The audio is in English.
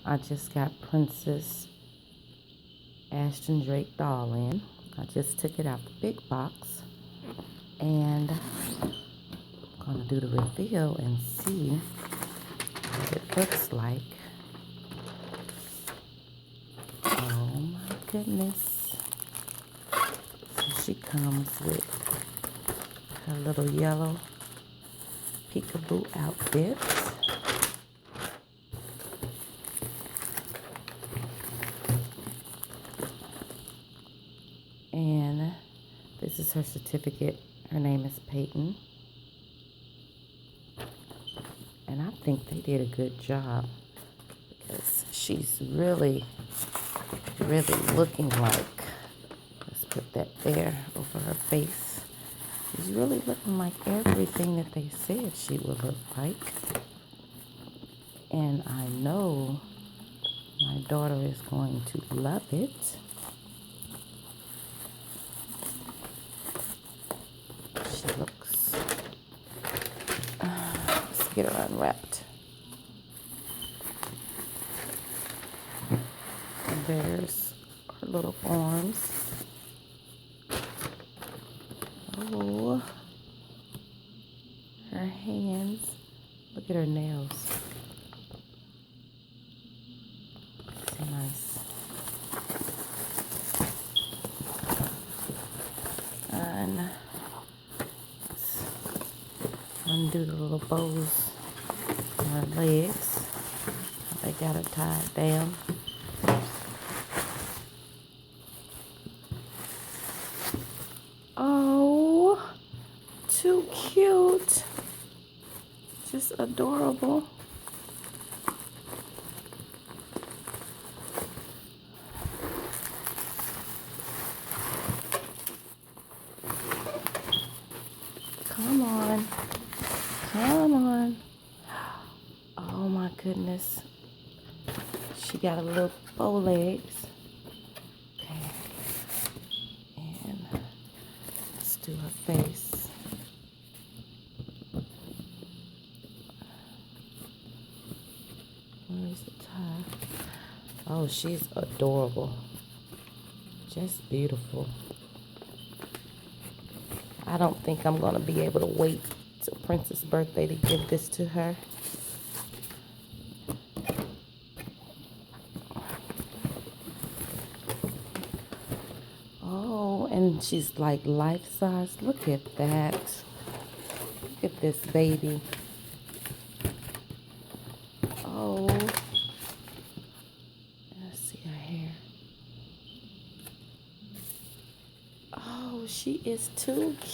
I just got Princess Ashton Drake doll in. I just took it out the big box and I'm gonna do the reveal and see what it looks like. Oh my goodness. So she comes with her little yellow peekaboo outfit. And this is her certificate. Her name is Peyton. And I think they did a good job because she's really looking like, let's put that there over her face. She's really looking like everything that they said she would look like. And I know my daughter is going to love it. She looks, let's get her unwrapped. And there's her little arms. Oh, her hands. Look at her nails. So nice. And let's undo the little bows on her legs. They got her tied down. Oh, too cute. Just adorable. Come on. Come on. Oh my goodness. She got a little bow legs. Okay. And let's do her face. Where's the tie? Oh, she's adorable. Just beautiful. I don't think I'm going to be able to wait till Princess' birthday to give this to her. Oh, and she's like life-size. Look at that. Look at this baby. Oh. Let's see her hair. Oh, she is too cute.